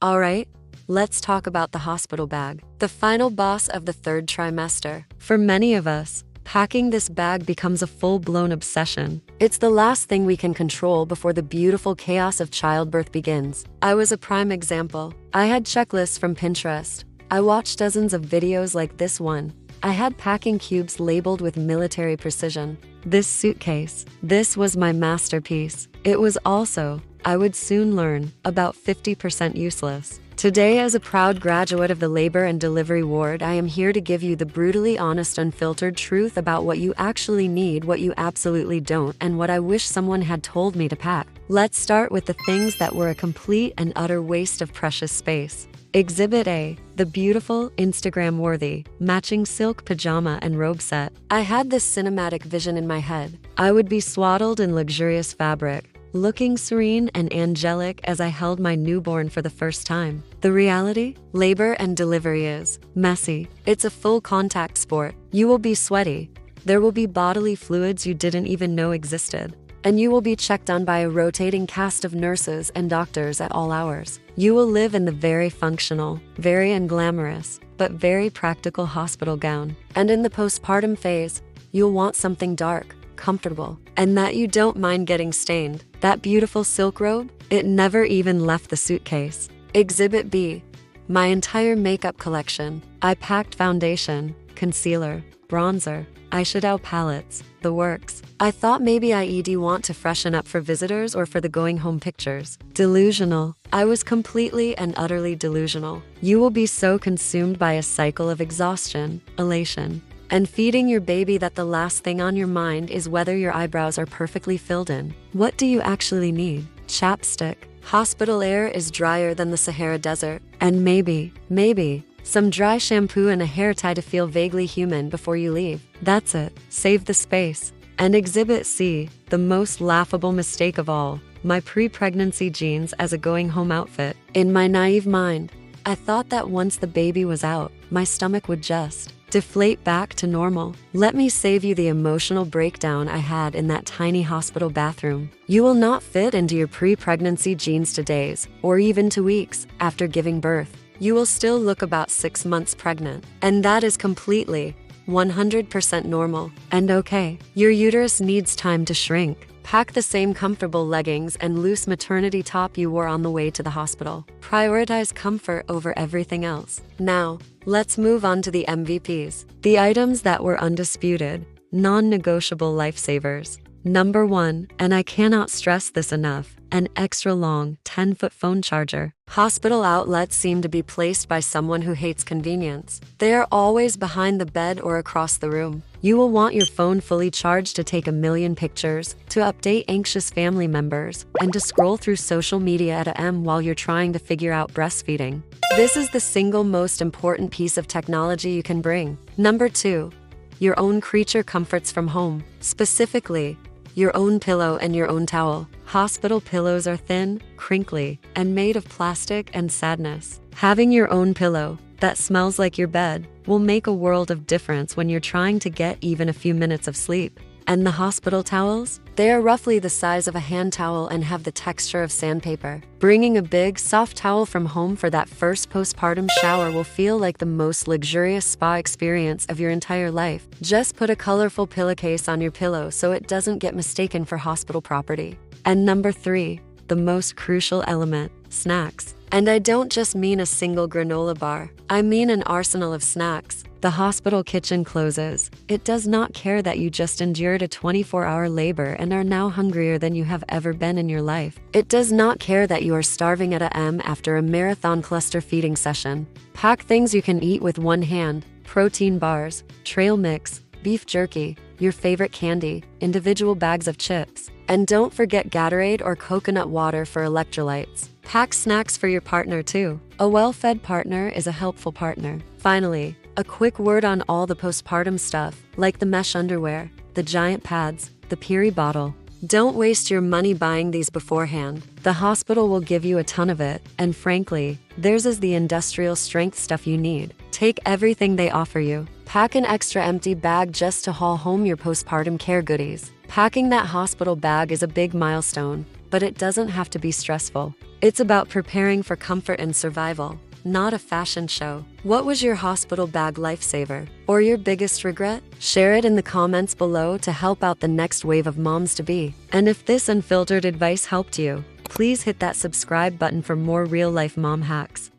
Alright, let's talk about the hospital bag, the final boss of the third trimester. For many of us, packing this bag becomes a full-blown obsession. It's the last thing we can control before the beautiful chaos of childbirth begins. I was a prime example. I had checklists from Pinterest. I watched dozens of videos like this one. I had packing cubes labeled with military precision. This suitcase, this was my masterpiece. It was also, I would soon learn, about 50% useless. Today, as a proud graduate of the labor and delivery ward, I am here to give you the brutally honest, unfiltered truth about what you actually need, what you absolutely don't, and what I wish someone had told me to pack. Let's start with the things that were a complete and utter waste of precious space. Exhibit A, the beautiful, Instagram-worthy, matching silk pajama and robe set. I had this cinematic vision in my head. I would be swaddled in luxurious fabric, looking serene and angelic as I held my newborn for the first time. The reality? Labor and delivery is messy. It's a full contact sport. You will be sweaty. There will be bodily fluids you didn't even know existed. And you will be checked on by a rotating cast of nurses and doctors at all hours. You will live in the very functional, very unglamorous, but very practical hospital gown. And in the postpartum phase, you'll want something dark, comfortable, and that you don't mind getting stained. That beautiful silk robe, it never even left the suitcase. Exhibit B, my entire makeup collection. I packed foundation, concealer, bronzer, eyeshadow palettes, the works. I thought maybe I'd want to freshen up for visitors or for the going home pictures. Delusional. I was completely and utterly delusional. You will be so consumed by a cycle of exhaustion, elation, and feeding your baby that the last thing on your mind is whether your eyebrows are perfectly filled in. What do you actually need? Chapstick. Hospital air is drier than the Sahara Desert. And maybe, some dry shampoo and a hair tie to feel vaguely human before you leave. That's it. Save the space. And Exhibit C, the most laughable mistake of all, my pre-pregnancy jeans as a going-home outfit. In my naive mind, I thought that once the baby was out, my stomach would just deflate back to normal. Let me save you the emotional breakdown I had in that tiny hospital bathroom. You will not fit into your pre-pregnancy jeans to days, or even to weeks, after giving birth. You will still look about 6 months pregnant. And that is completely, 100% normal. And okay, your uterus needs time to shrink. Pack the same comfortable leggings and loose maternity top you wore on the way to the hospital. Prioritize comfort over everything else. Now, let's move on to the MVPs. The items that were undisputed, non-negotiable lifesavers. Number 1, and I cannot stress this enough, an extra long 10-foot phone charger. Hospital outlets seem to be placed by someone who hates convenience. They are always behind the bed or across the room. You will want your phone fully charged to take a million pictures, to update anxious family members, and to scroll through social media at a M while you're trying to figure out breastfeeding. This is the single most important piece of technology you can bring. Number 2, your own creature comforts from home. Specifically, your own pillow and your own towel. Hospital pillows are thin, crinkly, and made of plastic and sadness. Having your own pillow that smells like your bed will make a world of difference when you're trying to get even a few minutes of sleep. And the hospital towels? They are roughly the size of a hand towel and have the texture of sandpaper. Bringing a big, soft towel from home for that first postpartum shower will feel like the most luxurious spa experience of your entire life. Just put a colorful pillowcase on your pillow so it doesn't get mistaken for hospital property. And number 3, the most crucial element, snacks. And I don't just mean a single granola bar. I mean an arsenal of snacks. The hospital kitchen closes. It does not care that you just endured a 24-hour labor and are now hungrier than you have ever been in your life. It does not care that you are starving at a M after a marathon cluster feeding session. Pack things you can eat with one hand: protein bars, trail mix, beef jerky, your favorite candy, individual bags of chips. And don't forget Gatorade or coconut water for electrolytes. Pack snacks for your partner too. A well-fed partner is a helpful partner. Finally, a quick word on all the postpartum stuff, like the mesh underwear, the giant pads, the Piri bottle. Don't waste your money buying these beforehand. The hospital will give you a ton of it, and frankly, theirs is the industrial strength stuff you need. Take everything they offer you. Pack an extra empty bag just to haul home your postpartum care goodies. Packing that hospital bag is a big milestone. but it doesn't have to be stressful. It's about preparing for comfort and survival, not a fashion show. What was your hospital bag lifesaver? Or your biggest regret? Share it in the comments below to help out the next wave of moms-to-be. And if this unfiltered advice helped you, please hit that subscribe button for more real-life mom hacks.